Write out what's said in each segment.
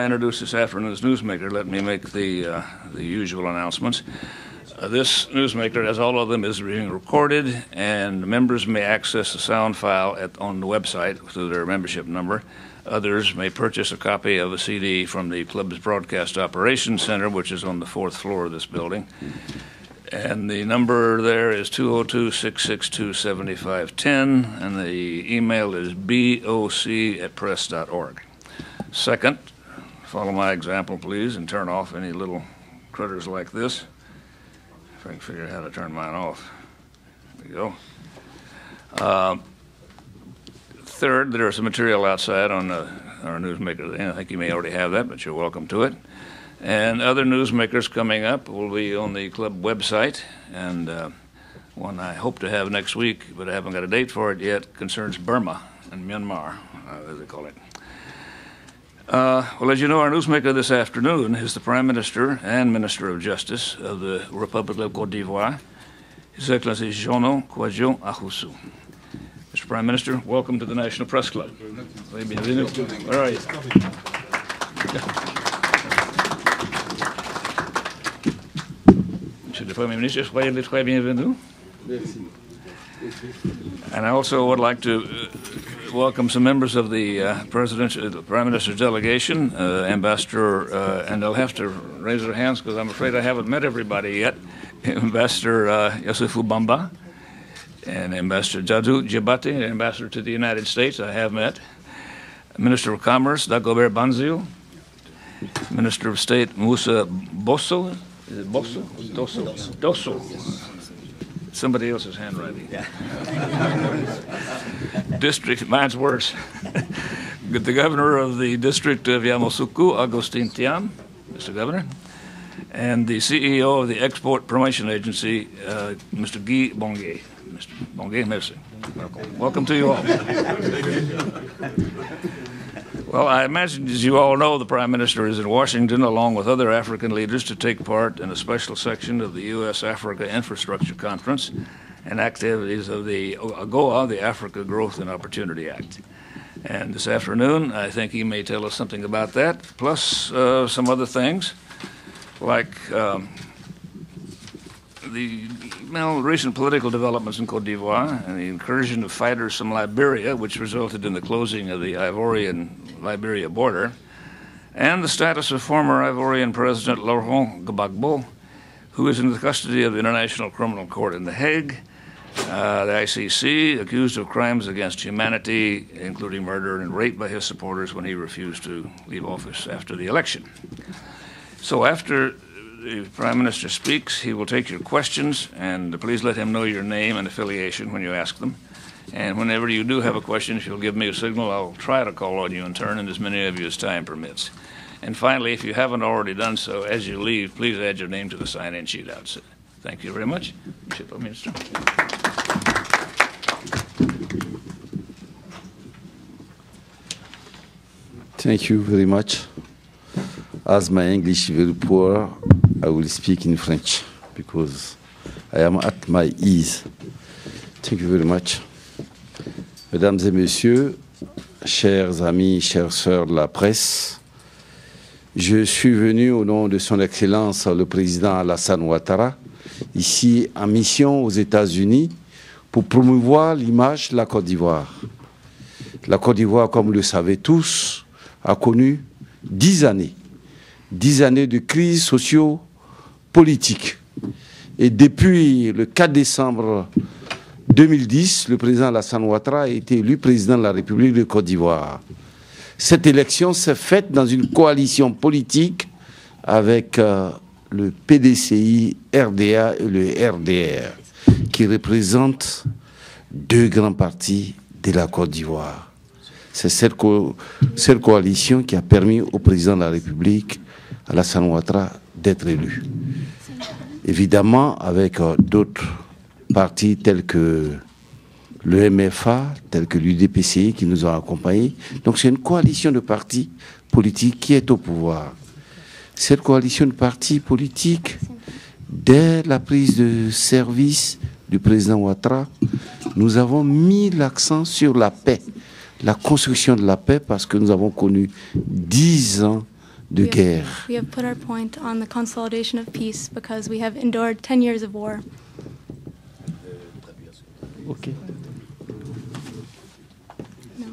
I introduce this afternoon's newsmaker, let me make the usual announcements. This newsmaker, as all of them, is being recorded, and members may access the sound file on the website through their membership number. Others may purchase a copy of a CD from the club's Broadcast Operations Center, which is on the 4th floor of this building. And the number there is 202-662-7510, and the email is boc@press.org. Second, follow my example, please, and turn off any little critters like this. If I can figure out how to turn mine off. There we go. Third, there is some material outside on our newsmaker. I think you may already have that, but you're welcome to it. And other newsmakers coming up will be on the club website, and one I hope to have next week, but I haven't got a date for it yet, concerns Burma and Myanmar, as they call it. Well, as you know, our newsmaker this afternoon is the Prime Minister and Minister of Justice of the Republic of Côte d'Ivoire, His Excellency Jono Kwadjo Ahoussou. Mr. Prime Minister, welcome to the National Press Club. Bienvenue. Where are you? Monsieur le Premier Ministre, soyez les très bienvenus. And I also would like to welcome some members of the Prime Minister's delegation, Ambassador, and they'll have to raise their hands because I'm afraid I haven't met everybody yet. Ambassador Youssoufou Bamba, and Ambassador Jadou Djibati, Ambassador to the United States, I have met. Minister of Commerce, Dagobert Banzio. Minister of State, Moussa Bosso. Is it Bosso? Dosso. Somebody else's handwriting. Yeah. District, mine's worse. The Governor of the District of Yamoussoukro, Augustin Thiam, Mr. Governor, and the CEO of the Export Promotion Agency, Mr. Guy Bonguet. Mr. Bonguet, merci. Welcome to you all. Well, I imagine, as you all know, the Prime Minister is in Washington along with other African leaders to take part in a special section of the U.S.-Africa Infrastructure Conference and activities of the AGOA, the Africa Growth and Opportunity Act. And this afternoon, I think he may tell us something about that, plus some other things, like the recent political developments in Côte d'Ivoire and the incursion of fighters from Liberia, which resulted in the closing of the Ivorian-Liberia border, and the status of former Ivorian President Laurent Gbagbo, who is in the custody of the International Criminal Court in The Hague, the ICC, accused of crimes against humanity, including murder and rape by his supporters when he refused to leave office after the election. So after the Prime Minister speaks, he will take your questions, and please let him know your name and affiliation when you ask them. And whenever you do have a question, if you'll give me a signal, I'll try to call on you in turn, and as many of you as time permits. And finally, if you haven't already done so, as you leave, please add your name to the sign-in sheet outside. Thank you very much. Monsieur le Ministre. Thank you very much. As my English is very poor, I will speak in French because I am at my ease. Thank you very much. Mesdames et messieurs, chers amis, chères sœurs de la presse, je suis venu au nom de son Excellence le Président Alassane Ouattara, ici en mission aux États-Unis pour promouvoir l'image de la Côte d'Ivoire. La Côte d'Ivoire, comme vous le savez tous, a connu 10 années de crise socio-politique. Et depuis le 4 décembre 2010, le président Alassane Ouattara a été élu président de la République de Côte d'Ivoire. Cette élection s'est faite dans une coalition politique avec le PDCI, RDA et le RDR, qui représentent deux grands partis de la Côte d'Ivoire. C'est cette coalition qui a permis au président de la République, Alassane Ouattara, d'être élu. Évidemment, avec d'autres partis tels que le MFA, tels que l'UDPCI qui nous ont accompagnés. Donc c'est une coalition de partis politiques qui est au pouvoir. Cette coalition de partis politiques, dès la prise de service du président Ouattara, nous avons mis l'accent sur la paix, la construction de la paix, parce que nous avons connu 10 ans de guerre. We have put our point on the consolidation of peace because we have endured 10 years of war. Ok. No.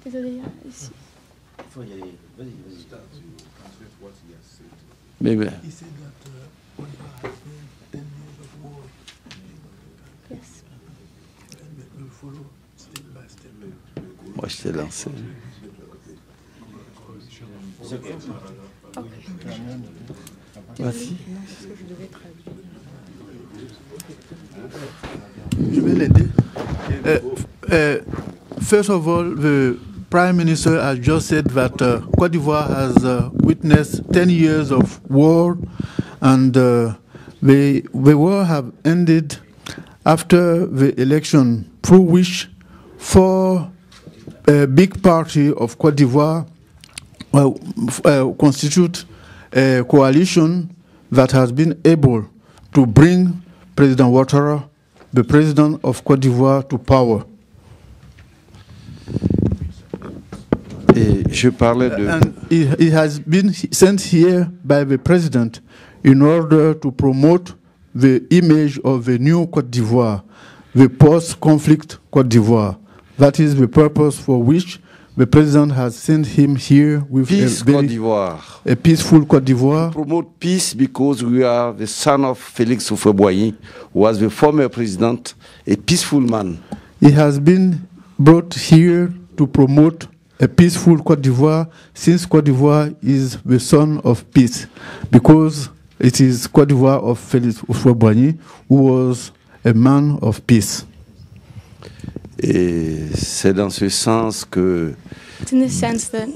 Désolé, ici. Mais, He said that when there has been 10 years of war, Yes. and we'll follow step by step. moi, je t'ai lancé. Vas-y. Je vais l'aider. First of all, the Prime Minister has just said that Côte d'Ivoire has witnessed 10 years of war, and the war have ended after the election, through which four big party of Côte d'Ivoire constitute a coalition that has been able to bring President Ouattara, the president of Côte d'Ivoire, to power. Et je parlais de... And he has been sent here by the president in order to promote the image of the new Côte d'Ivoire, the post-conflict Côte d'Ivoire. That is the purpose for which the president has sent him here with Peace Côte d'Ivoire. a peaceful Côte d'Ivoire. Promote peace because we are the son of Félix Houphouët-Boigny, who was the former president, a peaceful man. He has been brought here to promote a peaceful Côte d'Ivoire, since Côte d'Ivoire is the son of peace, because it is Côte d'Ivoire of Félix Houphouët-Boigny, who was a man of peace. Et c'est dans ce sens que It's in this sense that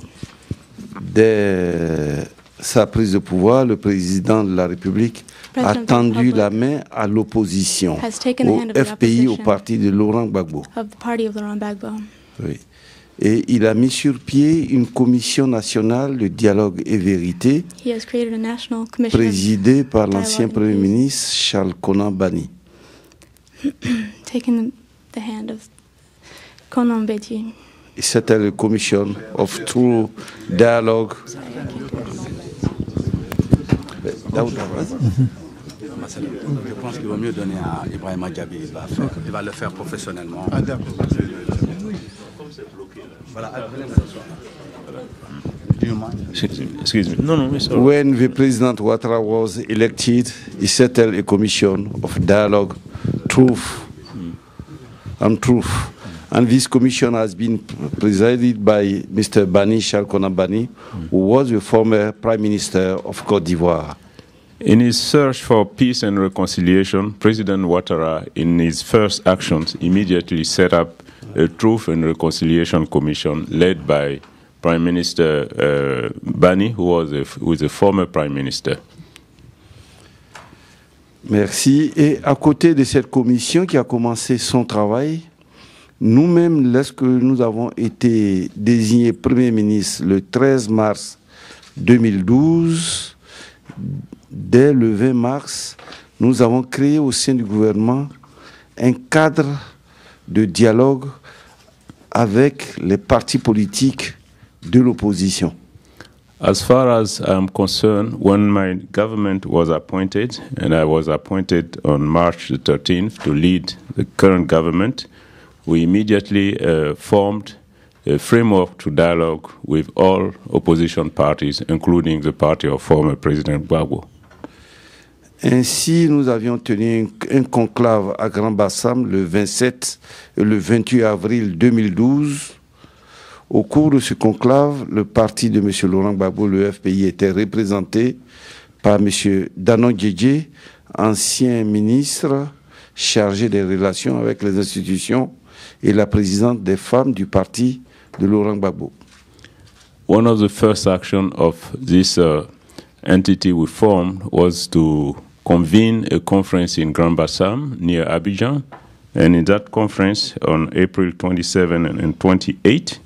dès sa prise de pouvoir, le président de la République a President of the tendu Republic la main à l'opposition, has taken the au hand of the FPI, au opposition. parti de Laurent Gbagbo. of the party of Laurent Gbagbo. Oui. Et il a mis sur pied une commission nationale de dialogue et vérité, He has created a national commission présidée par Dialogue l'ancien and Premier Peace. ministre Charles Konan Banny. taken the hand of Konan Bédié. Et c'était la commission of true dialogue. Daouda, vas-y. Je pense qu'il vaut mieux donner à Ibrahima Diaby. Il va le faire professionnellement. Voilà. Do you mind? Excuse me. No, it's all right. When the President Ouattara was elected, he settled a commission of dialogue, truth, and truth. And this commission has been presided by Mr. Bani, Charles Konan Banny, who was the former Prime Minister of Côte d'Ivoire. In his search for peace and reconciliation, President Ouattara, in his first actions, immediately set up a Truth and Reconciliation Commission led by Prime Minister Bani, who is a former Prime Minister. Merci. Et à côté de cette commission qui a commencé son travail, nous-mêmes, lorsque nous avons été désignés Premier ministre le 13 mars 2012, dès le 20 mars, nous avons créé au sein du gouvernement un cadre de dialogue avec les partis politiques de l'opposition. As far as I'm concerned, when my government was appointed, and I was appointed on March the 13th to lead the current government, we immediately formed a framework to dialogue with all opposition parties, including the party of former President Gbagbo. Ainsi, nous avions tenu un conclave à Grand Bassam le 27 et le 28 avril 2012. Au cours de ce conclave, le parti de M. Laurent Gbagbo, le FPI, était représenté par M. Danon Djedje, ancien ministre chargé des relations avec les institutions et la présidente des femmes du parti de Laurent Gbagbo. One of the first actions of this entity we formed was to convene a conference in Grand Bassam near Abidjan, and in that conference on April 27 and 28,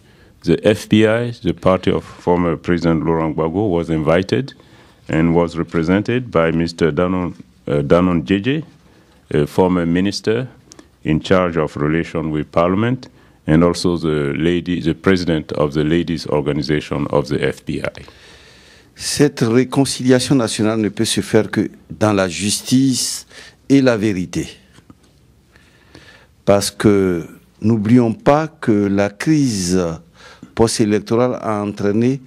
the FPI, the party of former President Laurent Gbagbo, was invited and was represented by Mr. Danon Djedje, a former minister in charge of relations with Parliament, and also the president of the ladies' organization of the FBI. Cette réconciliation nationale ne peut se faire que dans la justice et la vérité. Parce que n'oublions pas que la crise post-électorale a entraîné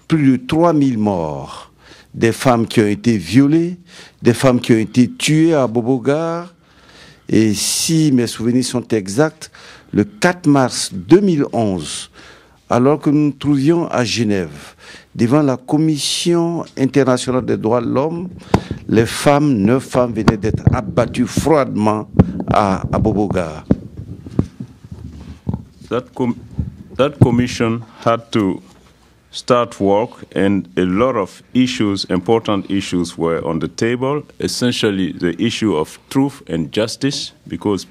plus de 3000 morts. Des femmes qui ont été violées, des femmes qui ont été tuées à Bobogar. Et si mes souvenirs sont exacts, le 4 mars 2011, alors que nous nous trouvions à Genève, devant la Commission internationale des droits de l'homme, les femmes, 9 femmes venaient d'être abattues froidement à Bobogar. That commission had to start work, and a lot of issues, important issues, were on the table. Essentially, the issue of truth and justice, because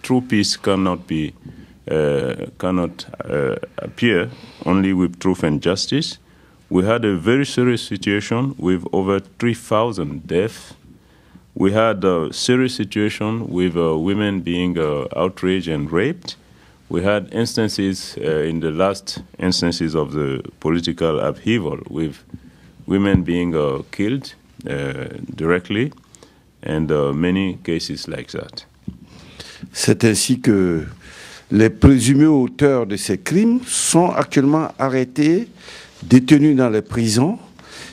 true peace cannot appear only with truth and justice. We had a very serious situation with over 3,000 deaths. We had a serious situation with women being outraged and raped. We had instances in the last instances of the political upheaval with women being killed directly, and many cases like that. C'est ainsi que les présumés auteurs de ces crimes sont actuellement arrêtés, détenus dans les prisons.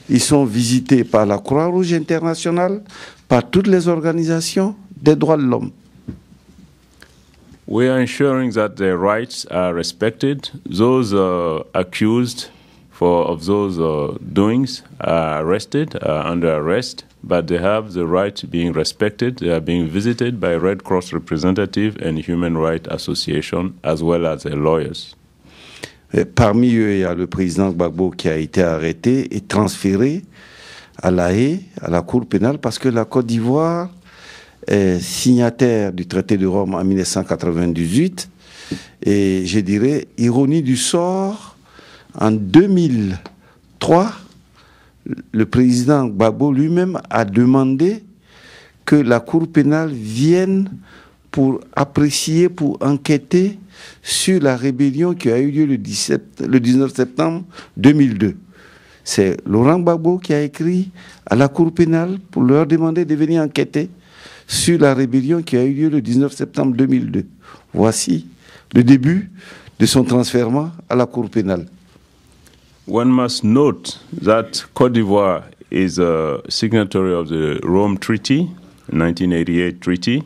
Ils sont visités par la Croix-Rouge internationale, par toutes les organisations des droits de l'homme. We are ensuring that their rights are respected. Those accused of those doings are arrested, are under arrest, but they have the right being respected. They are being visited by Red Cross representative and Human Rights Association, as well as their lawyers. Et parmi eux, il y a le président Gbagbo qui a été arrêté et transféré à La Haye, à la Cour pénale, parce que la Côte d'Ivoire est signataire du traité de Rome en 1998, et je dirais, ironie du sort, en 2003, le président Gbagbo lui-même a demandé que la Cour pénale vienne pour apprécier, pour enquêter sur la rébellion qui a eu lieu le 19 septembre 2002. C'est Laurent Gbagbo qui a écrit à la Cour pénale pour leur demander de venir enquêter sur la rébellion qui a eu lieu le 19 septembre 2002. Voici le début de son transfert à la Cour pénale. One must note that Côte d'Ivoire is a signatory of the Rome Treaty, 1988 treaty,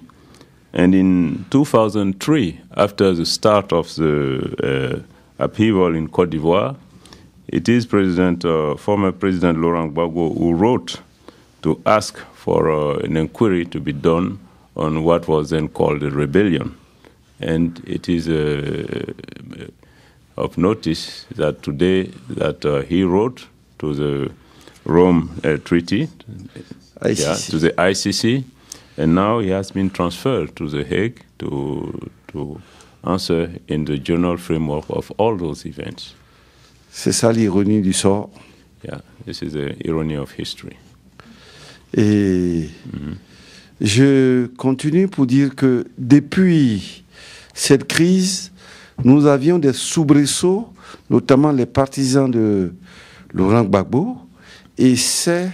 and in 2003, after the start of the upheaval in Côte d'Ivoire, it is former President Laurent Gbagbo who wrote to ask for an inquiry to be done on what was then called a rebellion. And it is of notice that today that he wrote to the Rome Treaty, to the ICC, and now he has been transferred to The Hague to answer in the general framework of all those events. C'est ça l'ironie du sort. Yeah, this is the irony of history. Et je continue pour dire que depuis cette crise, nous avions des soubresauts, notamment les partisans de Laurent Gbagbo, essaient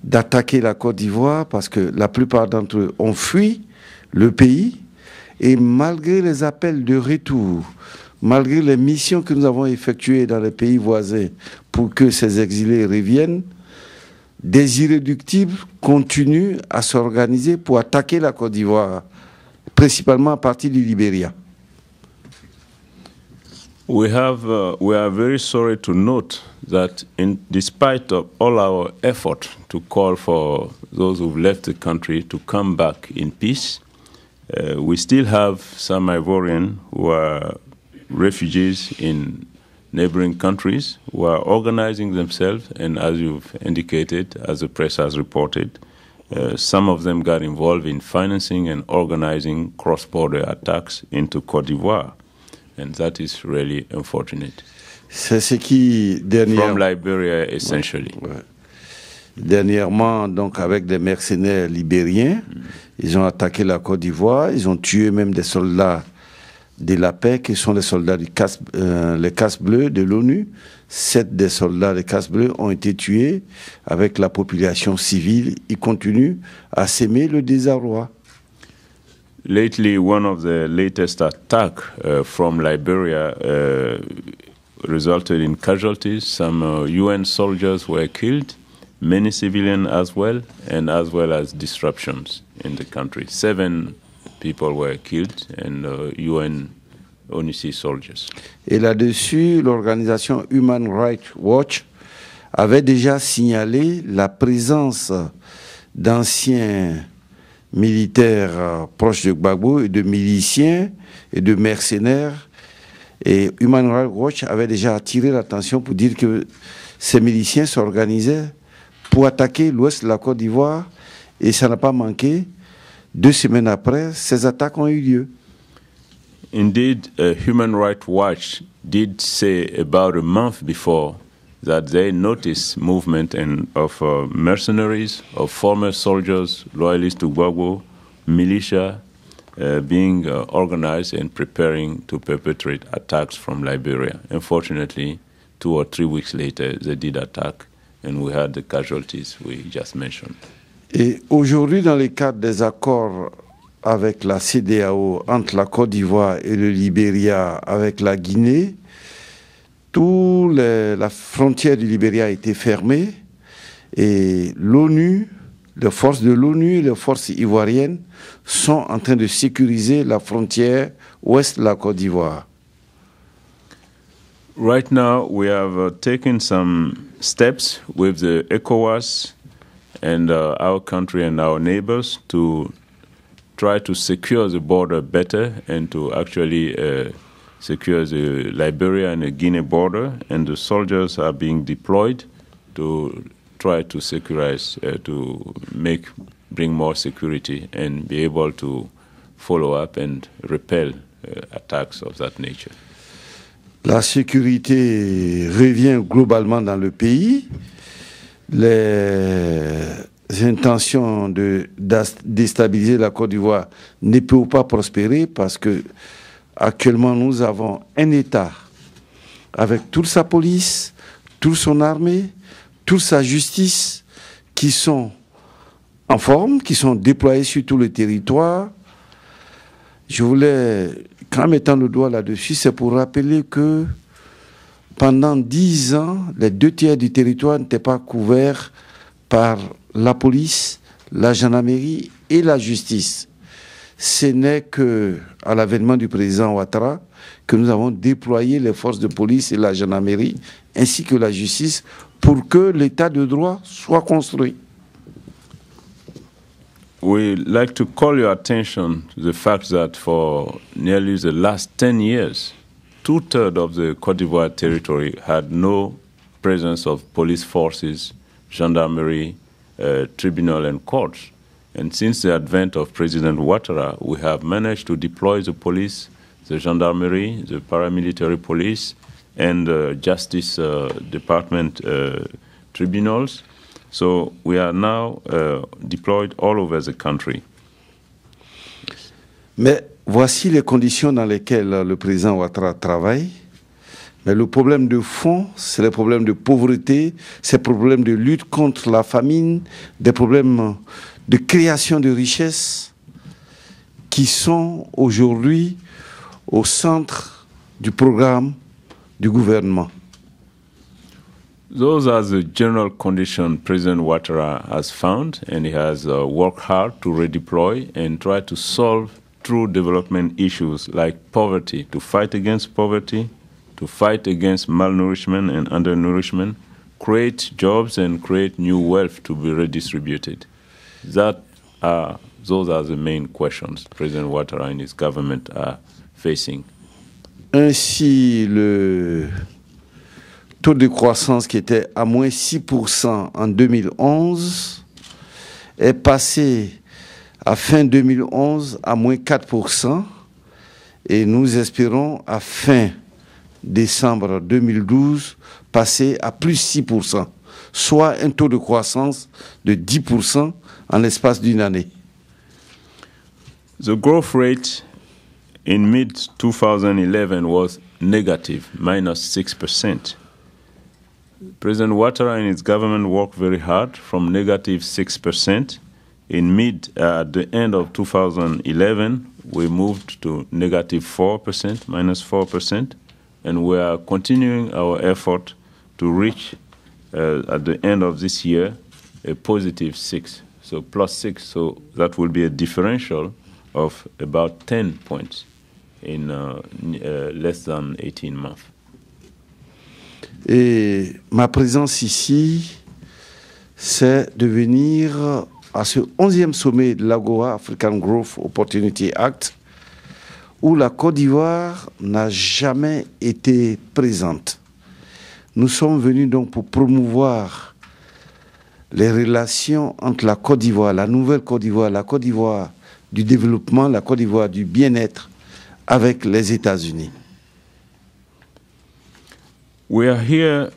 d'attaquer la Côte d'Ivoire parce que la plupart d'entre eux ont fui le pays, et malgré les appels de retour, malgré les missions que nous avons effectuées dans les pays voisins pour que ces exilés reviennent, des irréductibles continuent à s'organiser pour attaquer la Côte d'Ivoire, principalement à partir du Libéria. We are very sorry to note that despite of all our effort to call for those who've left the country to come back in peace, we still have some Ivorians who are refugees in neighboring countries who are organizing themselves, and as you've indicated, as the press has reported, some of them got involved in financing and organizing cross-border attacks into Côte d'Ivoire. And that is really unfortunate. C'est ce qui, From Liberia, essentially. Ouais. Dernièrement, donc, avec des mercenaires libériens, ils ont attaqué la Côte d'Ivoire, ils ont tué même des soldats de la paix, qui sont les soldats les casques bleus de l'ONU. 7 des soldats des casques bleus ont été tués avec la population civile. Ils continuent à s'aimer le désarroi. Lately, one of the latest attacks from Liberia resulted in casualties. Some UN soldiers were killed, many civilians as well as disruptions in the country. 7 people were killed and UN ONUC soldiers. Et là-dessus, l'organisation Human Rights Watch avait déjà signalé la présence d'anciens militaires proches de Gbagbo et de miliciens et de mercenaires. Et Human Rights Watch avait déjà attiré l'attention pour dire que ces miliciens s'organisaient pour attaquer l'ouest de la Côte d'Ivoire. Et ça n'a pas manqué. 2 semaines après, ces attaques ont eu lieu. Indeed, Human Rights Watch did say about a month before that they noticed movement of mercenaries, of former soldiers, loyalists to Gbagbo, militia, being organized and preparing to perpetrate attacks from Liberia. Unfortunately, 2 or 3 weeks later, they did attack, and we had the casualties we just mentioned. Et aujourd'hui, dans le cadre des accords avec la CEDEAO, entre la Côte d'Ivoire et le Libéria, avec la Guinée, la frontière du Libéria a été fermée et l'ONU, les forces de l'ONU et les forces ivoiriennes sont en train de sécuriser la frontière ouest de la Côte d'Ivoire. Right now, we have taken some steps with the ECOWAS and our country and our neighbors to try to secure the border better and to actually secure the Liberia and the Guinea border, and the soldiers are being deployed to try to securize, bring more security and be able to follow up and repel attacks of that nature. La sécurité revient globalement dans le pays. Les intentions de déstabiliser la Côte d'Ivoire ne peuvent pas prospérer parce que actuellement nous avons un État avec toute sa police, toute son armée, toute sa justice qui sont en forme, qui sont déployés sur tout le territoire. Je voulais, quand mettant le doigt là-dessus, c'est pour rappeler que pendant 10 ans, les 2 tiers du territoire n'étaient pas couverts par la police, la gendarmerie et la justice. Ce n'est qu'à l'avènement du président Ouattara que nous avons déployé les forces de police et la gendarmerie ainsi que la justice pour que l'état de droit soit construit. We'd like to call your attention to the fact that for nearly the last 10 years, 2/3 of the Côte d'Ivoire territory had no presence of police forces, gendarmerie, tribunal and courts. And since the advent of President Ouattara, we have managed to deploy the police, the gendarmerie, the paramilitary police, and justice department tribunals. So we are now deployed all over the country. Mais voici les conditions dans lesquelles le président Ouattara travaille. Mais le problème de fond, c'est le problème de pauvreté, c'est le problème de lutte contre la famine, des problèmes de création de richesses qui sont aujourd'hui au centre du programme du gouvernement. Those are the general conditions President Ouattara has found, and he has worked hard to redeploy and try to solve true development issues like poverty, to fight against poverty, to fight against malnourishment and undernourishment, create jobs and create new wealth to be redistributed. Those are the main questions President Ouattara and his government are facing. Ainsi, le taux de croissance qui était à moins 6% en 2011 est passé à fin 2011 à moins 4%, et nous espérons à fin décembre 2012 passer à plus 6%, soit un taux de croissance de 10% en l'espace d'une année. The growth rate in mid-2011 was negative, -6%. President Ouattara and his government worked very hard from negative 6%. At the end of 2011, we moved to negative 4%, -4%, and we are continuing our effort to reach, at the end of this year, a positive 6, so +6. So that will be a differential of about 10 points in less than 18 months. Et ma présence ici, c'est de venir à ce 11e sommet de l'AGOA, African Growth Opportunity Act, où la Côte d'Ivoire n'a jamais été présente. Nous sommes venus donc pour promouvoir les relations entre la Côte d'Ivoire, la nouvelle Côte d'Ivoire, la Côte d'Ivoire du développement, la Côte d'Ivoire du bien-être avec les États-Unis. We are here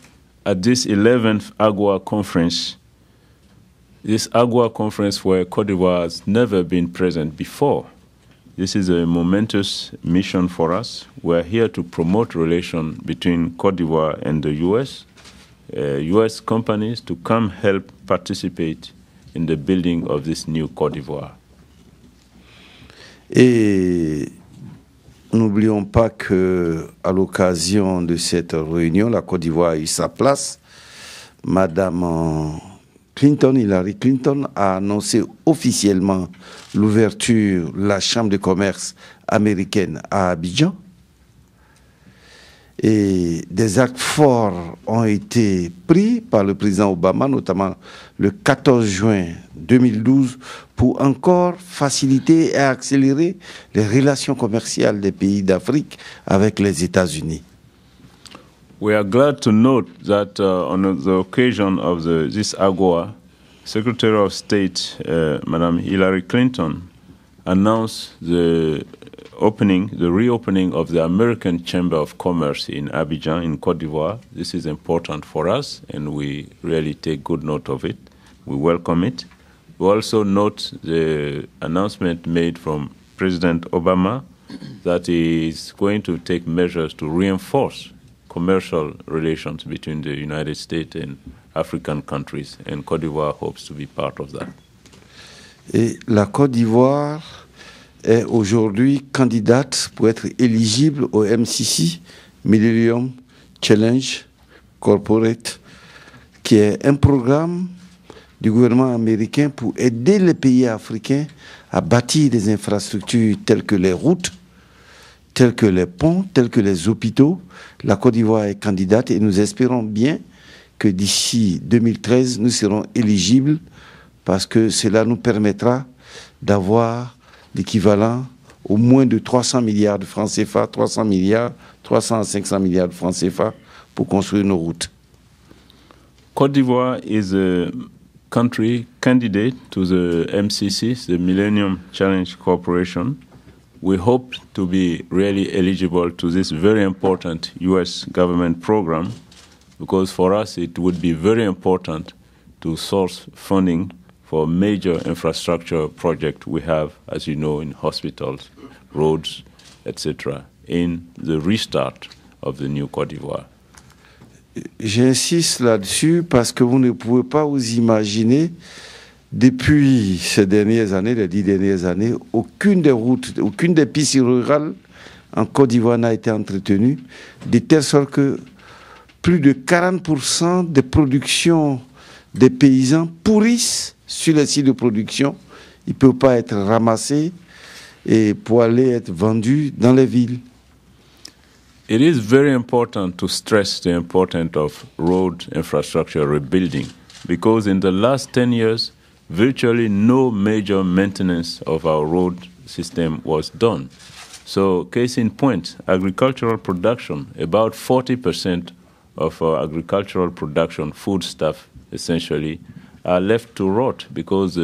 at this 11th AGOA conference. This AGOA conference where Côte d'Ivoire has never been present before. This is a momentous mission for us. We're here to promote relations between Côte d'Ivoire and the U.S., U.S. companies to come help participate in the building of this new Côte d'Ivoire. Et n'oublions pas qu'à l'occasion de cette réunion, la Côte d'Ivoire a eu sa place. Madame Hillary Clinton, a annoncé officiellement l'ouverture de la Chambre de commerce américaine à Abidjan. Et des actes forts ont été pris par le président Obama, notamment le 14 juin 2012, pour encore faciliter et accélérer les relations commerciales des pays d'Afrique avec les États-Unis. We are glad to note that on the occasion of this AGOA, Secretary of State, Madame Hillary Clinton, announced the reopening of the American Chamber of Commerce in Abidjan, in Côte d'Ivoire. This is important for us, and we really take good note of it. We welcome it. We also note the announcement made from President Obama that he is going to take measures to reinforce commercial relations between the United States and African countries, and Côte d'Ivoire hopes to be part of that. Et la Côte d'Ivoire est aujourd'hui candidate pour être éligible au MCC, Millennium Challenge Corporate, qui est un programme du gouvernement américain pour aider les pays africains à bâtir des infrastructures telles que les routes, telles que les ponts, tels que les hôpitaux. La Côte d'Ivoire est candidate et nous espérons bien que d'ici 2013, nous serons éligibles parce que cela nous permettra d'avoir l'équivalent au moins de 300 milliards de francs CFA, 300 à 500 milliards de francs CFA pour construire nos routes. Côte d'Ivoire is a country candidate to the MCC, the Millennium Challenge Corporation. We hope to be really eligible to this very important U.S. government program because for us it would be very important to source funding for major infrastructure projects we have, as you know, in hospitals, roads, etc., in the restart of the new Côte d'Ivoire. J'insiste là-dessus parce que vous ne pouvez pas vous imaginer, depuis ces dernières années, les 10 dernières années, aucune des routes, aucune des pistes rurales en Côte d'Ivoire n'a été entretenue, de telle sorte que plus de 40% des productions des paysans pourrissent sur les sites de production. Ils ne peuvent pas être ramassés et pour aller être vendus dans les villes. It is very important to stress the importance of road infrastructure rebuilding because in the last 10 years, virtually no major maintenance of our road system was done. So, case in point, agricultural production, about 40% of our agricultural production, foodstuff essentially, are left to rot because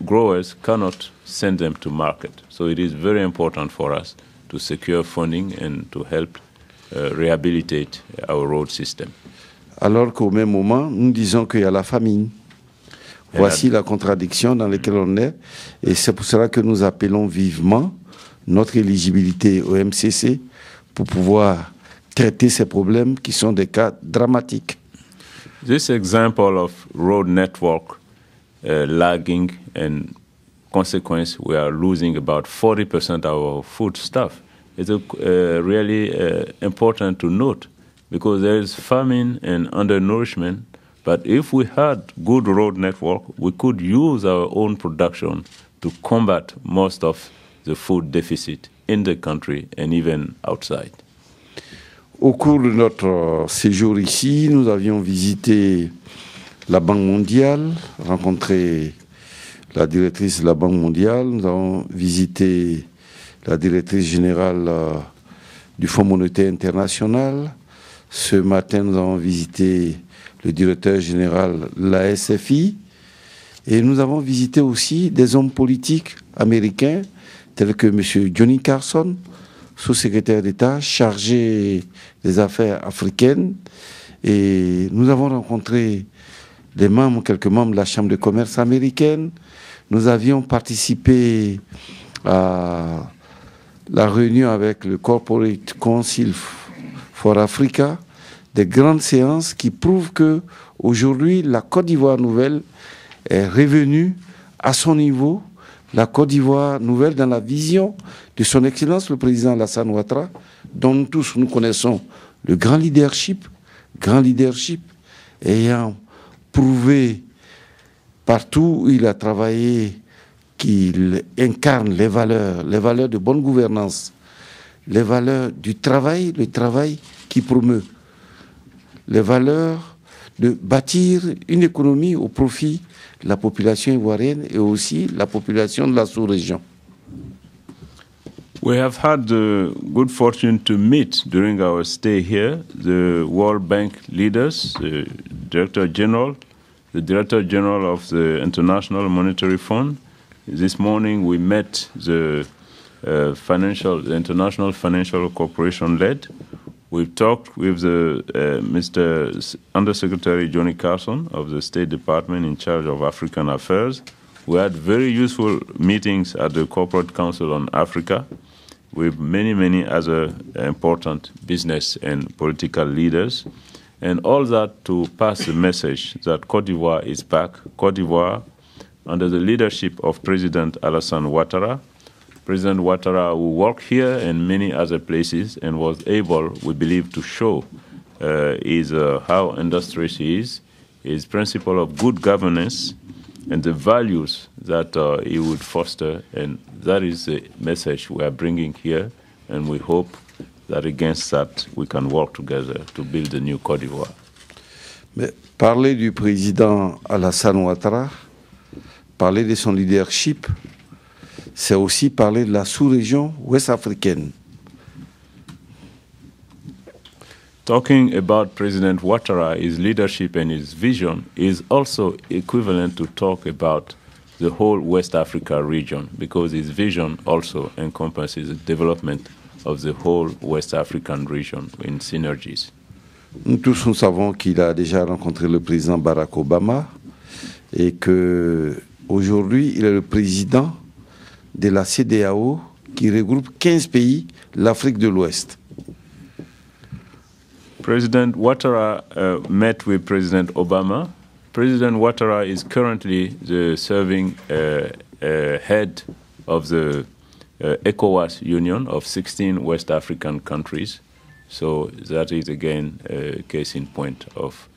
growers cannot send them to market. So it is very important for us to secure funding and to help rehabilitate our road system. Alors qu'au même moment, nous disons qu'il y a la famine. Voici la contradiction dans laquelle on est, et c'est pour cela que nous appelons vivement notre éligibilité au MCC pour pouvoir traiter ces problèmes qui sont des cas dramatiques. This example of road network lagging and consequence, we are losing about 40% of our food stuff. It's really important to note because there is famine and undernourishment. But if we had good road network, we could use our own production to combat most of the food deficit in the country and even outside. Au cours de notre séjour ici, nous avions visité la Banque mondiale, rencontré la directrice de la Banque mondiale, nous avons visité la directrice générale du Fonds monétaire international. Ce matin, nous avons visité le directeur général de la SFI et nous avons visité aussi des hommes politiques américains tels que M. Johnny Carson, sous-secrétaire d'État chargé des affaires africaines, et nous avons rencontré quelques membres de la Chambre de commerce américaine. Nous avions participé à la réunion avec le Corporate Council for Africa, des grandes séances qui prouvent que aujourd'hui la Côte d'Ivoire nouvelle est revenue à son niveau. La Côte d'Ivoire nouvelle dans la vision de son Excellence le président Alassane Ouattara, dont nous tous nous connaissons le grand leadership ayant prouvé partout où il a travaillé qu'il incarne les valeurs de bonne gouvernance, les valeurs du travail, le travail qui promeut, les valeurs de bâtir une économie au profit de la population ivoirienne et aussi la population de la sous-région. We have had the good fortune to meet during our stay here the World Bank leaders, the Director General of the International Monetary Fund. This morning we met the International Financial Corporation led. We've talked with the Mr. Undersecretary Johnny Carson of the State Department in charge of African Affairs. We had very useful meetings at the Corporate Council on Africa with many other important business and political leaders. And all that to pass the message that Côte d'Ivoire is back. Côte d'Ivoire, under the leadership of President Alassane Ouattara. President Ouattara, who worked here and many other places and was able, we believe, to show how industrious he is, his principle of good governance, and the values that he would foster. And that is the message we are bringing here, and we hope that against that we can work together to build the new Côte d'Ivoire. Mais parler du président Alassane Ouattara, parler de son leadership, c'est aussi parler de la sous-région ouest-africaine. Talking about President Ouattara, his leadership and his vision is also equivalent to talk about the whole West Africa region, because his vision also encompasses the development of the whole West African region in synergies. Nous tous, nous savons qu'il a déjà rencontré le président Barack Obama et qu'aujourd'hui, il est le président de la CEDEAO qui regroupe 15 pays, l'Afrique de l'Ouest. President Ouattara met with President Obama. President Ouattara is currently the serving head of the ECOWAS Union of 16 West African countries. So that is again a case in point of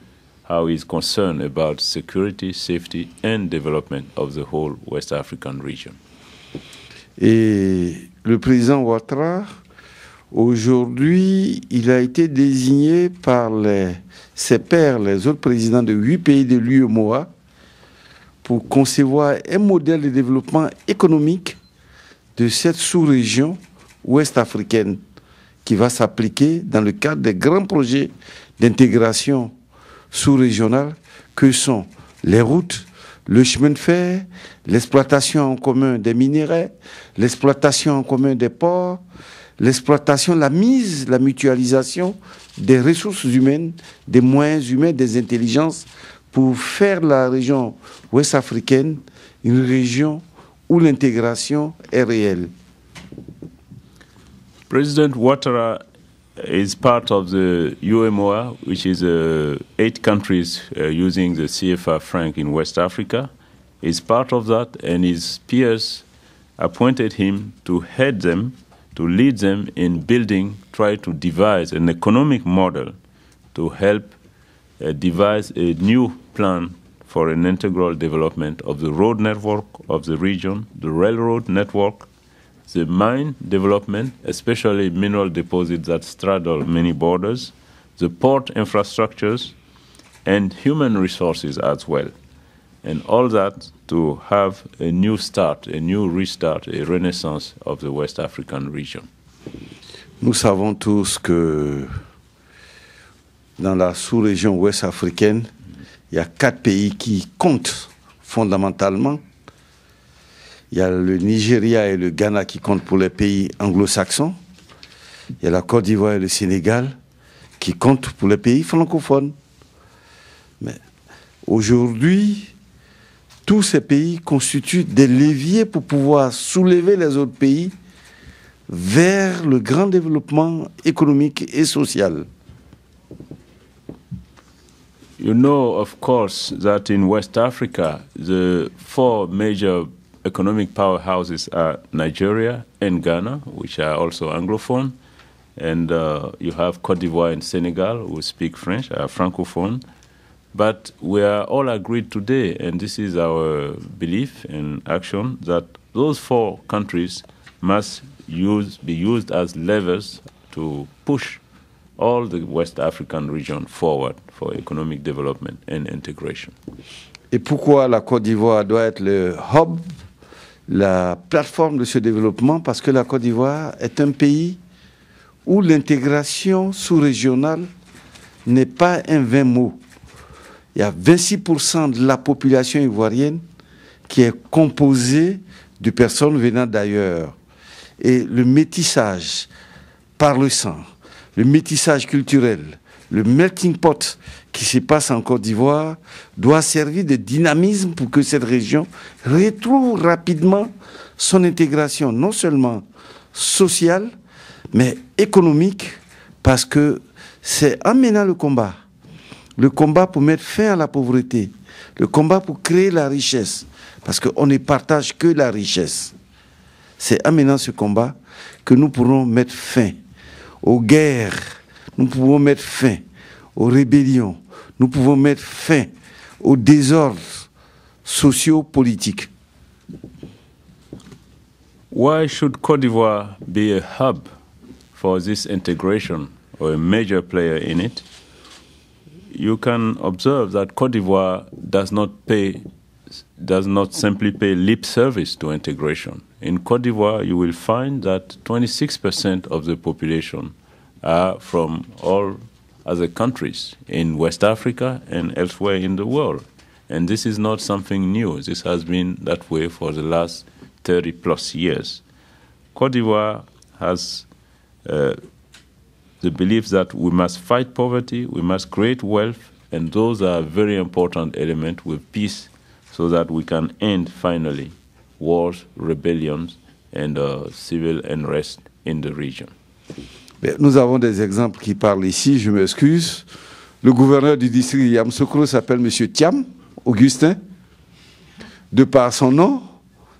how he's concerned about security, safety, and development of the whole West African region. Et le président Ouattara, aujourd'hui, il a été désigné par ses pairs, les autres présidents de 8 pays de l'UEMOA, pour concevoir un modèle de développement économique de cette sous-région ouest-africaine qui va s'appliquer dans le cadre des grands projets d'intégration sous-régionale que sont les routes, le chemin de fer, l'exploitation en commun des minéraux, l'exploitation en commun des ports, l'exploitation, la mutualisation des ressources humaines, des moyens humains, des intelligences pour faire la région ouest africaine une région où l'intégration est réelle? President Ouattara is part of the UMOA, which is 8 countries using the CFA franc in West Africa. He's part of that, and his peers appointed him to head them, to lead them in building, try to devise an economic model to help devise a new plan for an integral development of the road network of the region, the railroad network, the mine development, especially mineral deposits that straddle many borders, the port infrastructures, and human resources as well. And all that to have a new start, a new restart, a renaissance of the West African region. Nous savons tous que dans la sous-région ouest africaine, il y a 4 pays qui comptent fondamentalement. Il y a le Nigeria et le Ghana qui comptent pour les pays anglo-saxons. Il y a la Côte d'Ivoire et le Sénégal qui comptent pour les pays francophones. Mais aujourd'hui, tous ces pays constituent des leviers pour pouvoir soulever les autres pays vers le grand développement économique et social. You know, of course, that in West Africa, the 4 major economic powerhouses are Nigeria and Ghana, which are also Anglophone, and you have Côte d'Ivoire and Senegal, who speak French, are Francophone. But we are all agreed today, and this is our belief and action, that those 4 countries must be used as levers to push all the West African region forward for economic development and integration. Et pourquoi la Côte d'Ivoire doit être le hub, la plateforme de ce développement? Parce que la Côte d'Ivoire est un pays où l'intégration sous-régionale n'est pas un vain mot. Il y a 26% de la population ivoirienne qui est composée de personnes venant d'ailleurs. Et le métissage par le sang, le métissage culturel, le melting pot qui se passe en Côte d'Ivoire doit servir de dynamisme pour que cette région retrouve rapidement son intégration, non seulement sociale, mais économique, parce que c'est en menant le combat pour mettre fin à la pauvreté, le combat pour créer la richesse, parce qu'on ne partage que la richesse. C'est en menant ce combat que nous pourrons mettre fin aux guerres, nous pouvons mettre fin aux rébellions, nous pouvons mettre fin aux désordres socio-politiques. Why should Côte d'Ivoire be a hub for this integration or a major player in it? You can observe that Côte d'Ivoire does not simply pay lip service to integration. In Côte d'Ivoire, you will find that 26% of the population are from all other countries in West Africa and elsewhere in the world. And this is not something new. This has been that way for the last 30 plus years. Côte d'Ivoire has the belief that we must fight poverty, we must create wealth, and those are very important elements with peace so that we can end finally wars, rebellions, and civil unrest in the region. Nous avons des exemples qui parlent ici, je m'excuse. Le gouverneur du district Yamoussoukro s'appelle M. Thiam, Augustin. De par son nom,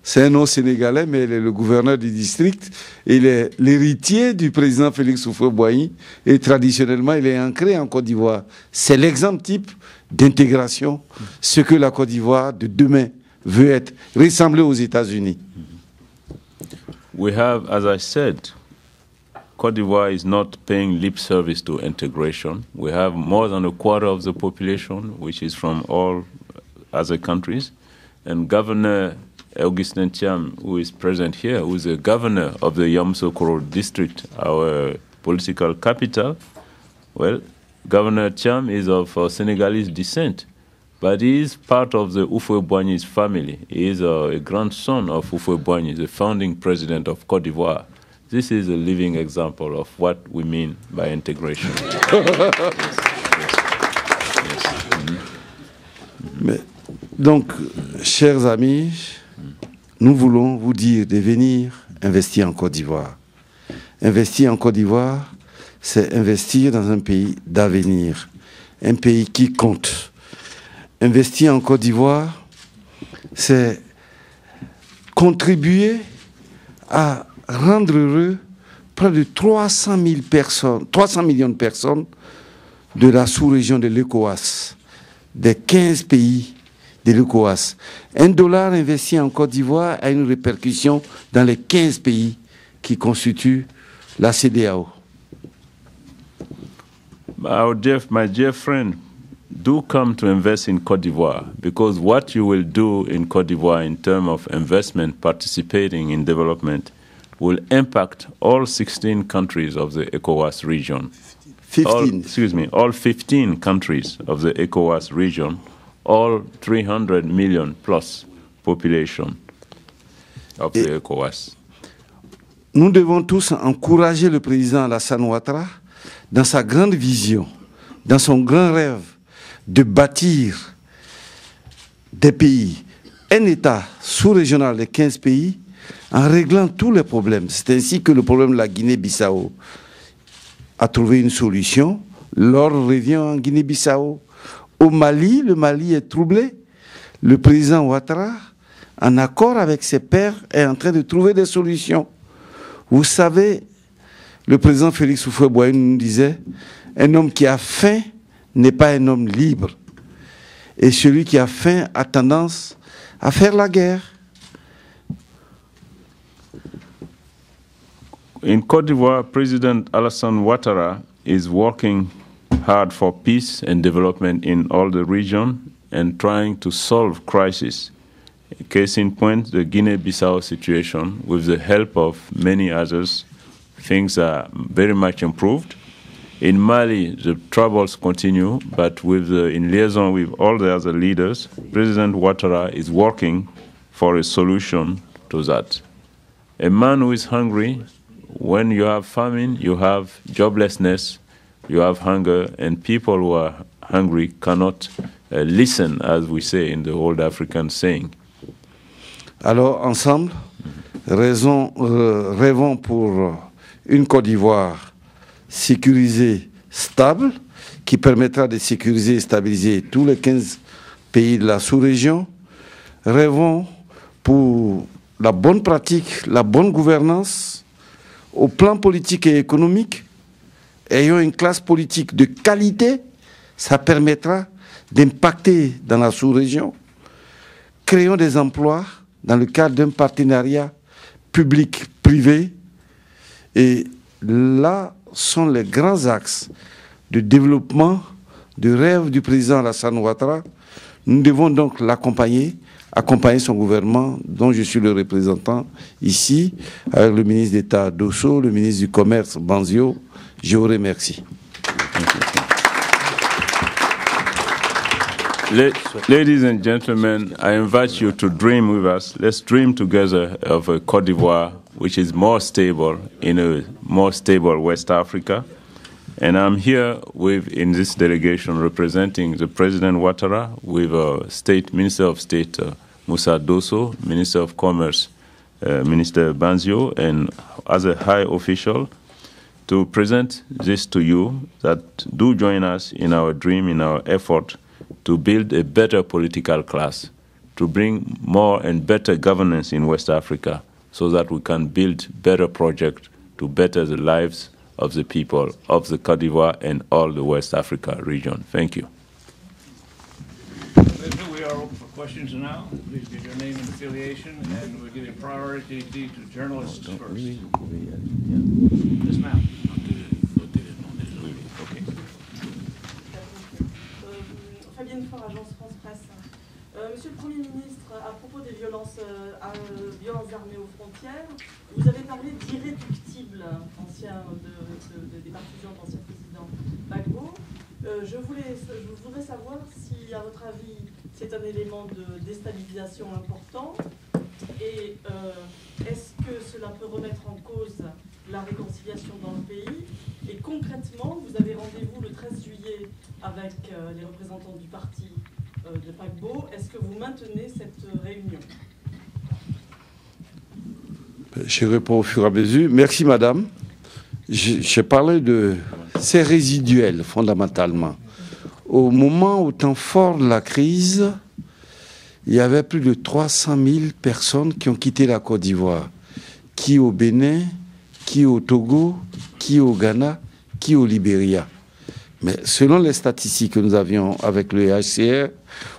c'est un nom sénégalais, mais il est le gouverneur du district. Il est l'héritier du président Félix Houphouët-Boigny et traditionnellement, il est ancré en Côte d'Ivoire. C'est l'exemple type d'intégration, ce que la Côte d'Ivoire de demain veut être, ressembler aux États-Unis. We have, as I said, Côte d'Ivoire is not paying lip service to integration. We have more than a quarter of the population, which is from all other countries. And Governor Augustin Thiam, who is present here, who is the governor of the Yamoussoukro district, our political capital, well, Governor Thiam is of Senegalese descent, but he is part of the Houphouët-Boigny's family. He is a grandson of Houphouët-Boigny, the founding president of Côte d'Ivoire. This is a living example of what we mean by integration. Yes. Mais, donc, chers amis, nous voulons vous dire de venir investir en Côte d'Ivoire. Investir en Côte d'Ivoire, c'est investir dans un pays d'avenir, un pays qui compte. Investir en Côte d'Ivoire, c'est contribuer à rendre heureux près de 300 millions de personnes de la sous-région de l'ECOWAS, des 15 pays de l'ECOWAS. $1 investi en Côte d'Ivoire a une répercussion dans les 15 pays qui constituent la CEDEAO. My dear friend, do come to invest in Côte d'Ivoire, because what you will do in Côte d'Ivoire in terms of investment, participating in development, will impact all 16 countries of the ECOWAS region. 15. All 15 countries of the ECOWAS region, all 300 million plus population of the ECOWAS. Nous devons tous encourager le président Alassane Ouattara dans sa grande vision, dans son grand rêve de bâtir des pays, un État sous-régional de 15 pays, en réglant tous les problèmes. C'est ainsi que le problème de la Guinée-Bissau a trouvé une solution. L'ordre revient en Guinée-Bissau. Au Mali, le Mali est troublé. Le président Ouattara, en accord avec ses pairs, est en train de trouver des solutions. Vous savez, le président Félix Houphouët-Boigny nous disait, un homme qui a faim n'est pas un homme libre. Et celui qui a faim a tendance à faire la guerre. In Côte d'Ivoire, President Alassane Ouattara is working hard for peace and development in all the region and trying to solve crises. Case in point, the Guinea-Bissau situation, with the help of many others, things are very much improved. In Mali, the troubles continue, but in liaison with all the other leaders, President Ouattara is working for a solution to that. A man who is hungry, when you have famine, you have joblessness, you have hunger, and people who are hungry cannot listen, as we say in the old African saying. Alors, ensemble, rêvons pour une Côte d'Ivoire sécurisée, stable, qui permettra de sécuriser et stabiliser tous les 15 pays de la sous-région. Rêvons pour la bonne pratique, la bonne gouvernance, au plan politique et économique. Ayons une classe politique de qualité, ça permettra d'impacter dans la sous-région. Créons des emplois dans le cadre d'un partenariat public-privé. Et là sont les grands axes de développement du rêve du président Alassane Ouattara. Nous devons donc l'accompagner, accompagner son gouvernement, dont je suis le représentant ici, avec le ministre d'État Dosso, le ministre du Commerce Banzio. Je vous remercie. Ladies and gentlemen, I invite you to dream with us. Let's dream together of a Côte d'Ivoire which is more stable in a more stable West Africa. And I'm here in this delegation representing the President Ouattara with Minister of State Moussa Dosso, Minister of Commerce Minister Banzio, and other high officials to present this to you, that do join us in our dream, in our effort to build a better political class, to bring more and better governance in West Africa, so that we can build better projects to better the lives of the people of the Côte d'Ivoire and all the West Africa region. Thank you. We are open for questions now. Please give your name and affiliation, and we're giving priority to journalists first. Yes, ma'am. Okay. Fabienne Faure, Agence France Presse. Monsieur le Premier ministre, à propos des violences armées aux frontières, vous avez parlé d'irréductibles des partisans de l'ancien président Gbagbo. Je voudrais savoir si, à votre avis, c'est un élément de déstabilisation important, et est-ce que cela peut remettre en cause la réconciliation dans le pays? Et concrètement, vous avez rendez-vous le 13 juillet avec les représentants du parti de paquebot. Est-ce que vous maintenez cette réunion? Je réponds au fur et à mesure. Merci, madame. J'ai parlé de... C'est résiduel, fondamentalement. Au moment, au temps fort de la crise, il y avait plus de 300 000 personnes qui ont quitté la Côte d'Ivoire. Qui au Bénin, qui au Togo, qui au Ghana, qui au Libéria. Mais selon les statistiques que nous avions avec le HCR,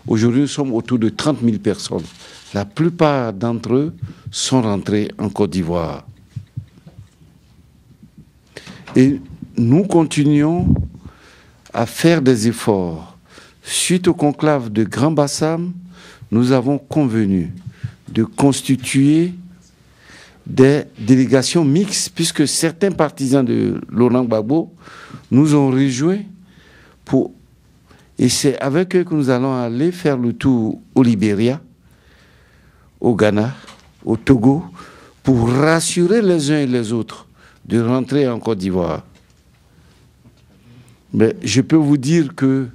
aujourd'hui nous sommes autour de 30 000 personnes. La plupart d'entre eux sont rentrés en Côte d'Ivoire. Et nous continuons à faire des efforts. Suite au conclave de Grand Bassam, nous avons convenu de constituer des délégations mixtes, puisque certains partisans de Laurent Gbagbo nous ont rejoints et c'est avec eux que nous allons aller faire le tour au Libéria, au Ghana, au Togo, pour rassurer les uns et les autres de rentrer en Côte d'Ivoire. Mais je peux vous dire que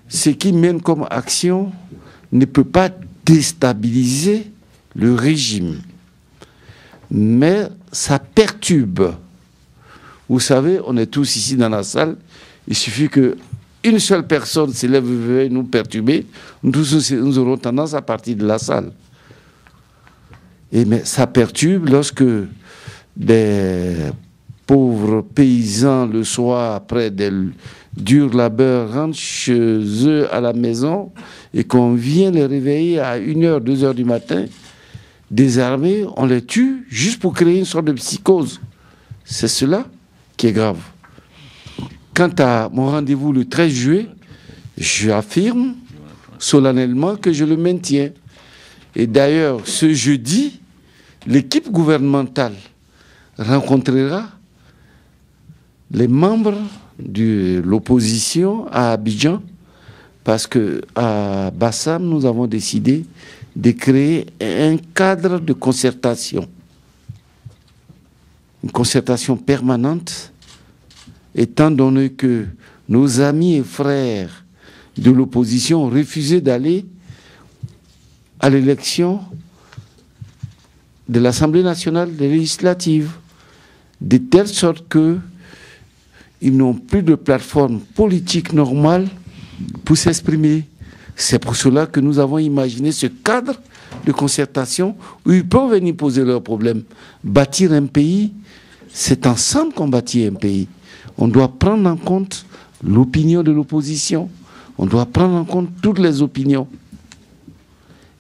ce qui mène comme action ne peut pas déstabiliser le régime. Mais ça perturbe. Vous savez, on est tous ici dans la salle. Il suffit qu'une seule personne s'élève et veuille nous perturber. Nous tous, nous aurons tendance à partir de la salle. Mais ça perturbe lorsque des pauvres paysans, le soir, après des durs labeurs, rentrent chez eux à la maison et qu'on vient les réveiller à 1h, 2h du matin, désarmés, on les tue juste pour créer une sorte de psychose. C'est cela qui est grave. Quant à mon rendez-vous le 13 juillet, j'affirme solennellement que je le maintiens. Et d'ailleurs, ce jeudi, l'équipe gouvernementale rencontrera les membres de l'opposition à Abidjan, parce qu'à Bassam, nous avons décidé de créer un cadre de concertation. Une concertation permanente, étant donné que nos amis et frères de l'opposition ont refusé d'aller à l'élection de l'Assemblée nationale des législatives, de telle sorte qu'ils n'ont plus de plateforme politique normale pour s'exprimer. C'est pour cela que nous avons imaginé ce cadre de concertation où ils peuvent venir poser leurs problèmes. Bâtir un pays, c'est ensemble qu'on bâtit un pays. On doit prendre en compte l'opinion de l'opposition. On doit prendre en compte toutes les opinions.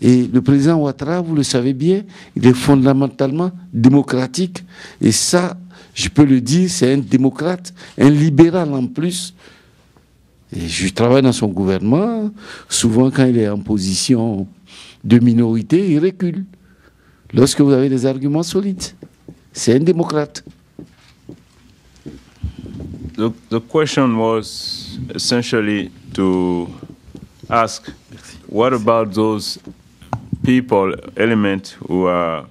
Et le président Ouattara, vous le savez bien, il est fondamentalement démocratique. Et ça, je peux le dire, c'est un démocrate, un libéral en plus. Et je travaille dans son gouvernement. Souvent, quand il est en position de minorité, il recule. Lorsque vous avez des arguments solides, c'est un démocrate. The question was essentially to ask, what about those people, elements who are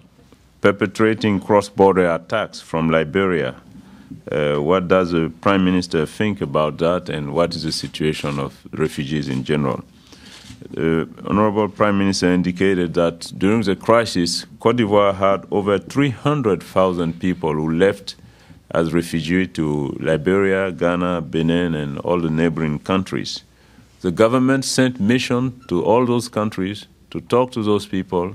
perpetrating cross-border attacks from Liberia? What does the Prime Minister think about that, and what is the situation of refugees in general? The Honorable Prime Minister indicated that during the crisis, Côte d'Ivoire had over 300,000 people who left as refugees to Liberia, Ghana, Benin, and all the neighboring countries. The government sent missions to all those countries to talk to those people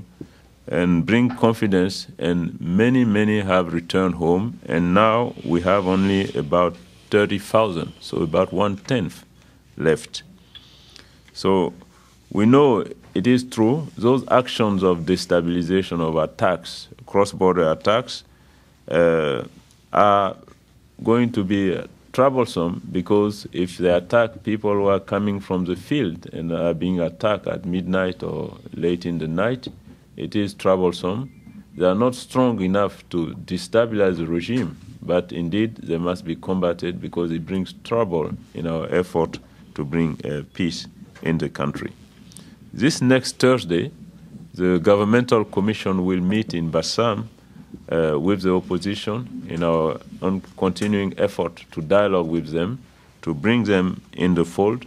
and bring confidence, and many, many have returned home, and now we have only about 30,000, so about 1/10 left. So we know it is true, those actions of destabilization, of attacks, cross-border attacks, are going to be troublesome, because if they attack people who are coming from the field and are being attacked at midnight or late in the night, it is troublesome. They are not strong enough to destabilize the regime, but indeed they must be combated because it brings trouble in our effort to bring peace in the country. This next Thursday, the governmental commission will meet in Bassam with the opposition in our continuing effort to dialogue with them, to bring them in the fold,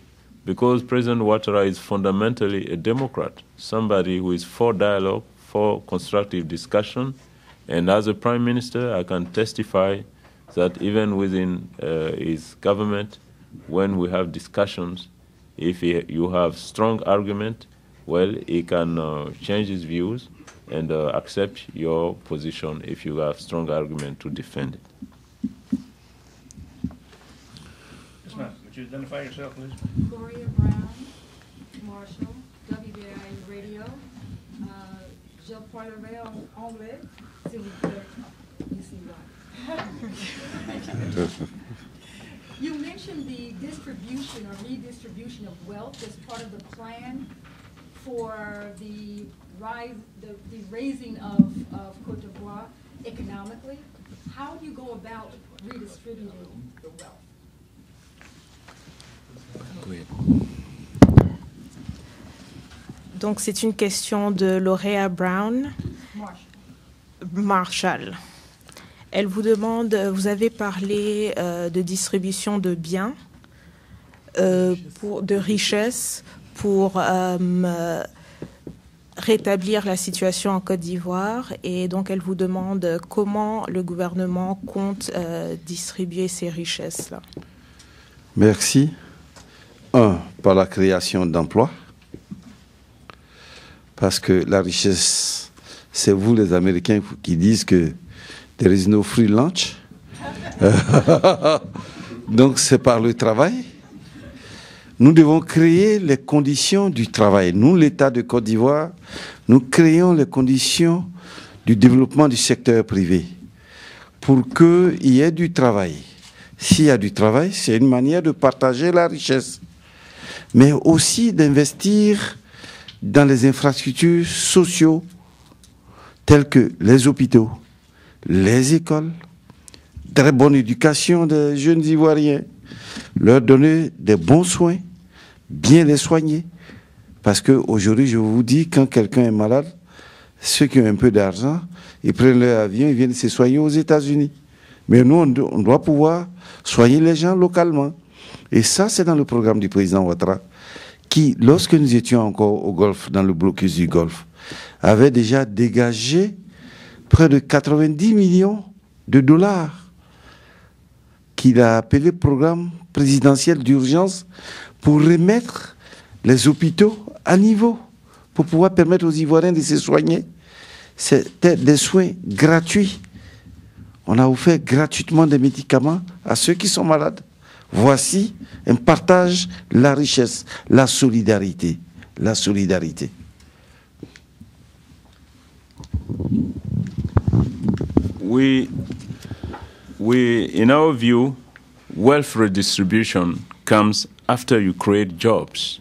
because President Ouattara is fundamentally a Democrat, somebody who is for dialogue, for constructive discussion. And as a Prime Minister, I can testify that even within his government, when we have discussions, if you have strong argument, well, he can change his views and accept your position if you have strong argument to defend it. Yes, ma'am. Would you identify yourself, please? Gloria Brown, Marshall, WBAI Radio. Je parlerai en anglais, s'il vous plaît. You mentioned the distribution or redistribution of wealth as part of the plan for the raising of Côte d'Ivoire economically. How do you go about redistributing the wealth? Donc c'est une question de Laurea Brown Marshall. Elle vous demande, vous avez parlé de distribution de biens, de richesses pour rétablir la situation en Côte d'Ivoire, et donc elle vous demande comment le gouvernement compte distribuer ces richesses-là. Merci. Par la création d'emplois, parce que la richesse, c'est vous les Américains qui disent que there is no free lunch. Donc c'est par le travail. Nous devons créer les conditions du travail. Nous, l'État de Côte d'Ivoire, nous créons les conditions du développement du secteur privé pour qu'il y ait du travail. S'il y a du travail, c'est une manière de partager la richesse, mais aussi d'investir dans les infrastructures sociaux telles que les hôpitaux, les écoles, très bonne éducation des jeunes Ivoiriens, leur donner des bons soins, bien les soigner. Parce qu'aujourd'hui, je vous dis, quand quelqu'un est malade, ceux qui ont un peu d'argent, ils prennent leur avion, ils viennent se soigner aux États-Unis. Mais nous, on doit pouvoir soigner les gens localement. Et ça, c'est dans le programme du président Ouattara, qui, lorsque nous étions encore au Golfe, dans le blocus du Golfe, avait déjà dégagé près de 90 millions de dollars qu'il a appelé programme présidentiel d'urgence pour remettre les hôpitaux à niveau, pour pouvoir permettre aux Ivoiriens de se soigner. C'était des soins gratuits. On a offert gratuitement des médicaments à ceux qui sont malades. Voici un partage de la richesse, la solidarité. La solidarité. In our view, wealth redistribution comes after you create jobs.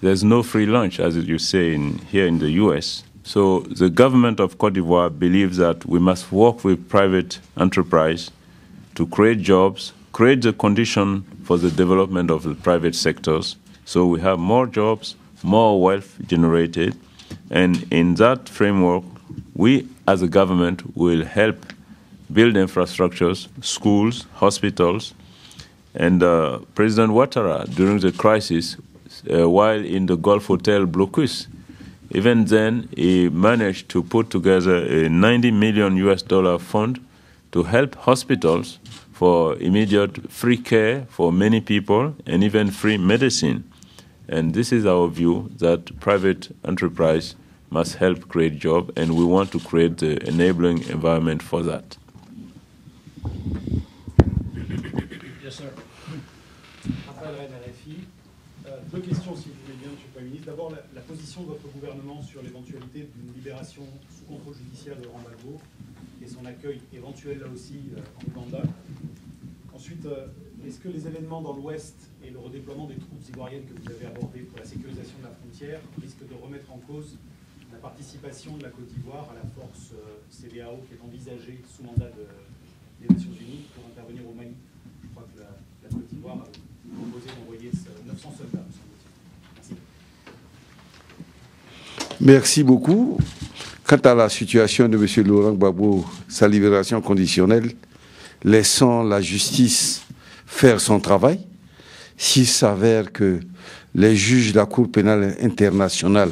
There's no free lunch, as you say here in the US. So the government of Côte d'Ivoire believes that we must work with private enterprise to create jobs, create the condition for the development of the private sectors, so we have more jobs, more wealth generated, and in that framework, we as a government will help build infrastructures, schools, hospitals, and President Ouattara, during the crisis, while in the Gulf Hotel Blocus, even then he managed to put together a $90 million fund to help hospitals for immediate free care for many people and even free medicine. And this is our view, that private enterprise must help create jobs, and we want to create the enabling environment for that. Yes, sir. Raphaël Rennes, RFI. Deux questions, si vous voulez bien, Monsieur le Premier ministre. D'abord, la position de votre gouvernement sur l'éventualité d'une libération sous contrôle judiciaire de Laurent Gbagbo et son accueil éventuel, là aussi, en Ouganda. Ensuite, est-ce que les événements dans l'Ouest et le redéploiement des troupes ivoiriennes que vous avez abordées pour la sécurisation de la frontière risquent de remettre en cause la participation de la Côte d'Ivoire à la force CEDEAO qui est envisagée sous mandat des Nations Unies pour intervenir au Mali? Je crois que la Côte d'Ivoire a proposé d'envoyer 900 soldats, me semble-t-il. Merci. Merci beaucoup. Quant à la situation de M. Laurent Gbagbo, sa libération conditionnelle, laissons la justice faire son travail. s'il s'avère que les juges de la Cour pénale internationale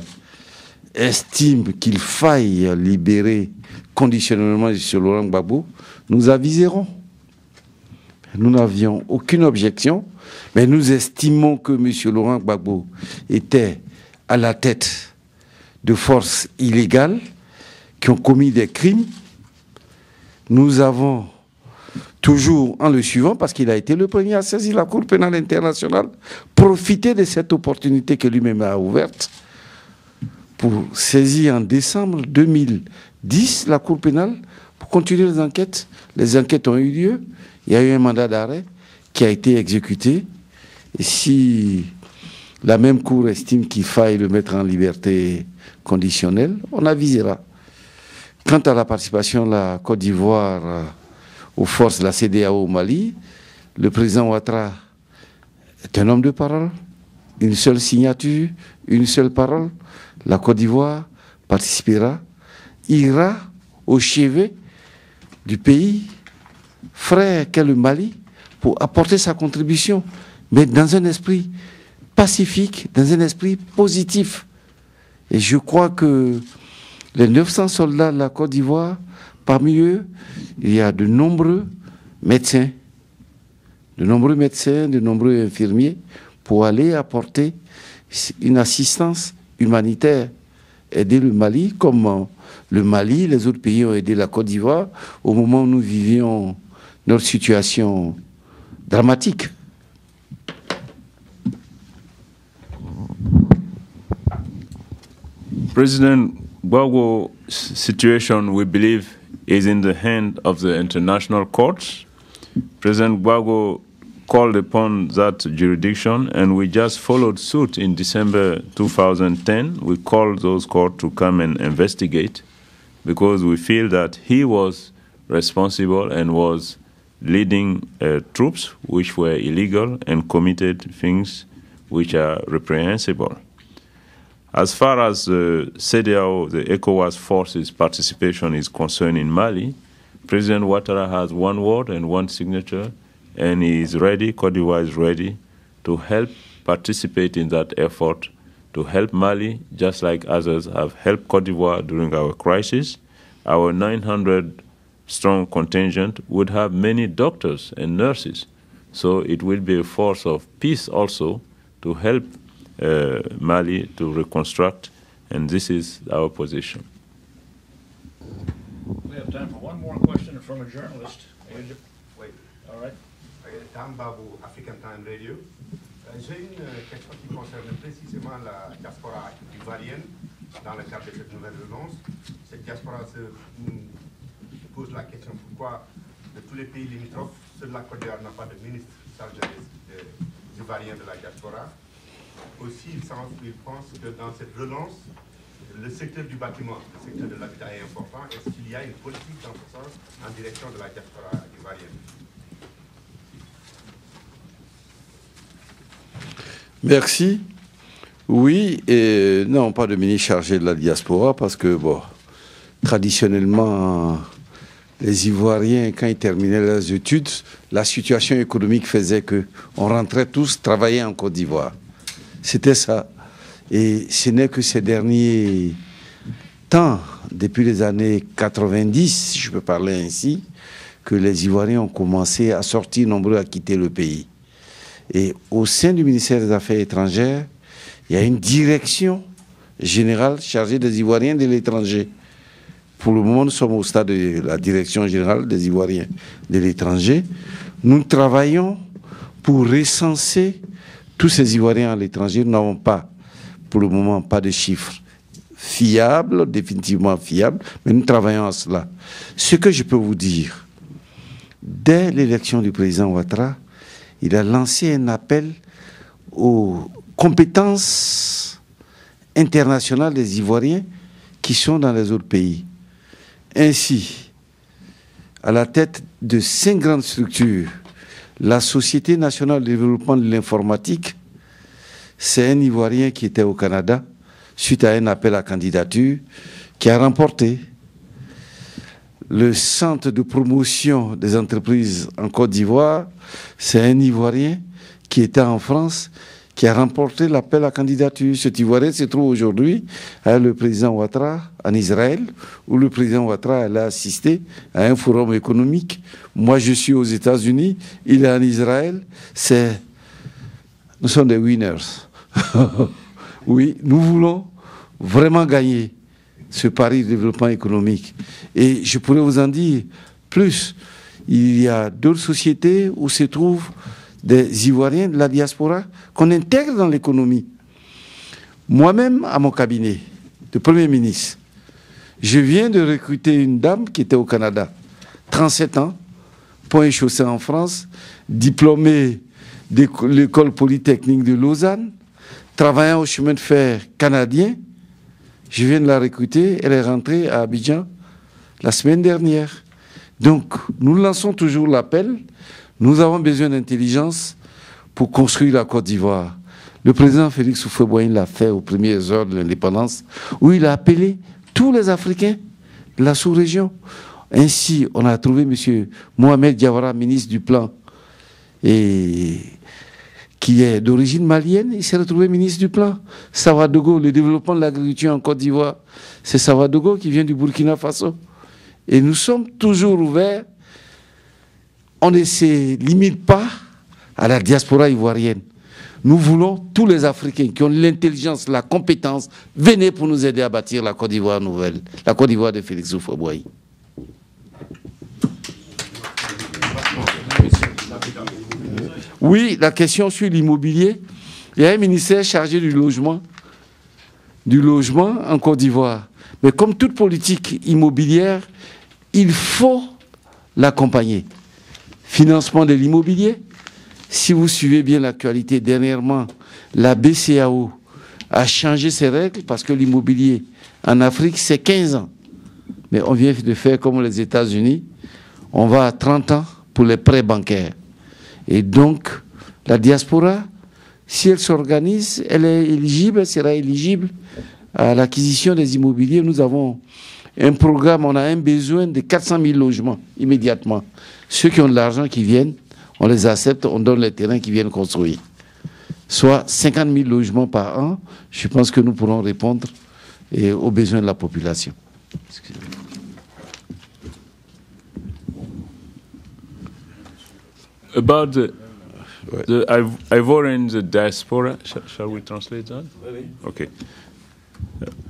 estiment qu'il faille libérer conditionnellement M. Laurent Gbagbo, nous aviserons. Nous n'avions aucune objection, mais nous estimons que M. Laurent Gbagbo était à la tête de forces illégales qui ont commis des crimes. Nous avons toujours, en le suivant, parce qu'il a été le premier à saisir la Cour pénale internationale, profité de cette opportunité que lui-même a ouverte pour saisir en décembre 2010 la Cour pénale pour continuer les enquêtes. Les enquêtes ont eu lieu. Il y a eu un mandat d'arrêt qui a été exécuté. Et si la même Cour estime qu'il faille le mettre en liberté conditionnelle, on avisera. Quant à la participation de la Côte d'Ivoire aux forces de la CEDEAO au Mali, le président Ouattara est un homme de parole, une seule signature, une seule parole. La Côte d'Ivoire participera, ira au chevet du pays frère qu'est le Mali pour apporter sa contribution, mais dans un esprit pacifique, dans un esprit positif. Et je crois que les 900 soldats de la Côte d'Ivoire, parmi eux, il y a de nombreux médecins, de nombreux infirmiers, pour aller apporter une assistance humanitaire, aider le Mali, comme le Mali, les autres pays ont aidé la Côte d'Ivoire au moment où nous vivions notre situation dramatique. President Gbagbo's situation, we believe, is in the hand of the international courts. President Gbagbo called upon that jurisdiction, and we just followed suit in December 2010. We called those courts to come and investigate because we feel that he was responsible and was leading troops which were illegal and committed things which are reprehensible. As far as the CEDEAO, the ECOWAS forces participation is concerned in Mali, President Ouattara has one word and one signature, and he is ready, Côte d'Ivoire is ready to help participate in that effort, to help Mali, just like others have helped Côte d'Ivoire during our crisis. Our 900-strong contingent would have many doctors and nurses, so it will be a force of peace also to help Mali to reconstruct, and this is our position. We have time for one more question from a journalist. Wait. All right. Dan Babou, African Time Radio. J'ai une question qui concerne précisément la diaspora ivoirienne dans le cadre de cette nouvelle relance. Cette diaspora se pose la question pourquoi de tous les pays limitrophes, seul la Côte d'Ivoire n'a pas de ministre chargé des Ivoiriens de la diaspora. Aussi, il pense que dans cette relance, le secteur du bâtiment, le secteur de l'habitat est important. Est-ce qu'il y a une politique dans ce sens en direction de la diaspora ivoirienne? Merci. Oui, et non, pas de ministre chargé de la diaspora, parce que, bon, traditionnellement, les Ivoiriens, quand ils terminaient leurs études, la situation économique faisait qu'on rentrait tous travailler en Côte d'Ivoire. C'était ça. Et ce n'est que ces derniers temps, depuis les années 90, si je peux parler ainsi, que les Ivoiriens ont commencé à sortir nombreux à quitter le pays. Et au sein du ministère des Affaires étrangères, il y a une direction générale chargée des Ivoiriens de l'étranger. Pour le moment, nous sommes au stade de la direction générale des Ivoiriens de l'étranger. Nous travaillons pour recenser tous ces Ivoiriens à l'étranger. Nous n'avons pas, pour le moment, pas de chiffres fiables, définitivement fiables, mais nous travaillons à cela. Ce que je peux vous dire, dès l'élection du président Ouattara, il a lancé un appel aux compétences internationales des Ivoiriens qui sont dans les autres pays. Ainsi, à la tête de 5 grandes structures, la Société nationale de développement de l'informatique, c'est un Ivoirien qui était au Canada, suite à un appel à candidature, qui a remporté. Le Centre de promotion des entreprises en Côte d'Ivoire, c'est un Ivoirien qui était en France, qui a remporté l'appel à candidature. Cet Ivoirien se trouve aujourd'hui avec le président Ouattara en Israël, où le président Ouattara a assisté à un forum économique. Moi, je suis aux États-Unis, il est en Israël. Nous sommes des winners. Oui, nous voulons vraiment gagner ce pari de développement économique. Et je pourrais vous en dire plus. Il y a d'autres sociétés où se trouvent des Ivoiriens de la diaspora qu'on intègre dans l'économie. Moi-même, à mon cabinet de Premier ministre, je viens de recruter une dame qui était au Canada, 37 ans, pont et chaussée en France, diplômée de l'école polytechnique de Lausanne, travaillant au chemin de fer canadien. Je viens de la recruter, elle est rentrée à Abidjan la semaine dernière. Donc, nous lançons toujours l'appel. Nous avons besoin d'intelligence pour construire la Côte d'Ivoire. Le président Félix Houphouët-Boigny l'a fait aux premières heures de l'indépendance, où il a appelé tous les Africains de la sous-région. Ainsi, on a trouvé M. Mohamed Diawara, ministre du Plan, et qui est d'origine malienne, il s'est retrouvé ministre du Plan. Savadogo, le développement de l'agriculture en Côte d'Ivoire, c'est Savadogo qui vient du Burkina Faso. Et nous sommes toujours ouverts. On ne se limite pas à la diaspora ivoirienne. Nous voulons tous les Africains qui ont l'intelligence, la compétence, venez pour nous aider à bâtir la Côte d'Ivoire nouvelle, la Côte d'Ivoire de Félix Houphouët-Boigny. Oui, la question sur l'immobilier. Il y a un ministère chargé du logement en Côte d'Ivoire. Mais comme toute politique immobilière, il faut l'accompagner. Financement de l'immobilier. Si vous suivez bien l'actualité, dernièrement, la BCEAO a changé ses règles parce que l'immobilier en Afrique, c'est 15 ans. Mais on vient de faire comme les États-Unis. On va à 30 ans pour les prêts bancaires. Et donc, la diaspora, si elle s'organise, elle est éligible, elle sera éligible à l'acquisition des immobiliers. Nous avons un programme, on a un besoin de 400 000 logements immédiatement. Ceux qui ont de l'argent qui viennent, on les accepte, on donne les terrains qui viennent construire. Soit 50 000 logements par an, je pense que nous pourrons répondre aux besoins de la population. About the Ivorian diaspora, shall we translate that? Okay.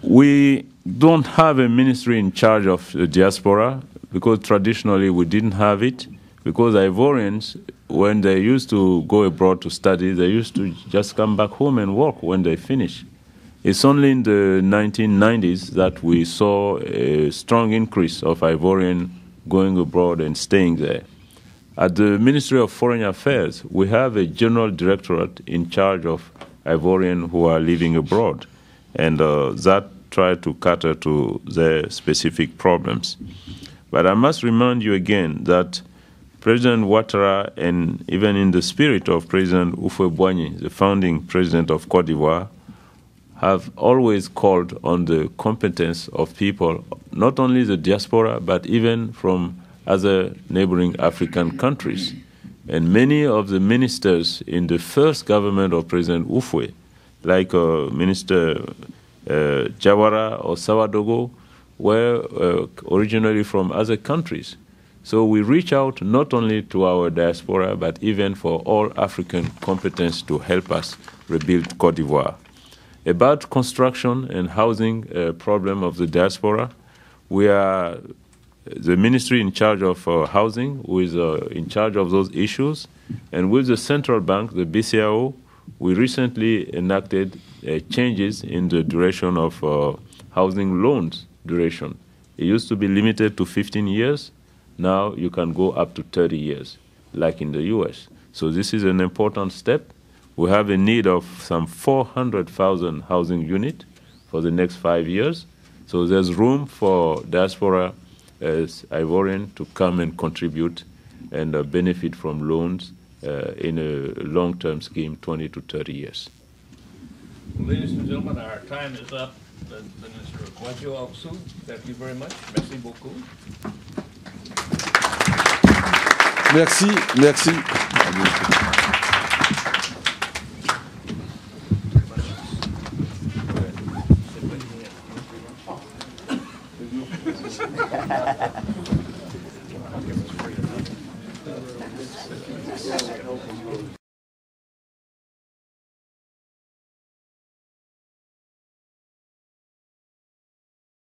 We don't have a ministry in charge of the diaspora because traditionally we didn't have it, because Ivorians, when they used to go abroad to study, they used to just come back home and work when they finish. It's only in the 1990s that we saw a strong increase of Ivorian going abroad and staying there. At the Ministry of Foreign Affairs, we have a general directorate in charge of Ivorian who are living abroad, and that tried to cater to their specific problems. But I must remind you again that President Ouattara, and even in the spirit of President Houphouët-Boigny, the founding president of Côte d'Ivoire, have always called on the competence of people, not only the diaspora, but even from other neighboring African countries. And many of the ministers in the first government of President Houphouët, like Minister Diawara or Savadogo, were originally from other countries. So we reach out not only to our diaspora, but even for all African competence to help us rebuild Côte d'Ivoire. About construction and housing problem of the diaspora, we are the ministry in charge of housing, who is in charge of those issues. And with the central bank, the BCEAO, we recently enacted changes in the duration of housing loans duration. It used to be limited to 15 years. Now you can go up to 30 years, like in the US. So this is an important step. We have a need of some 400,000 housing units for the next 5 years. So there's room for diaspora as Ivorian to come and contribute and benefit from loans in a long-term scheme, 20 to 30 years. Ladies and gentlemen, our time is up. Minister Kwadwo Aksu, thank you very much. Merci beaucoup. Merci, merci.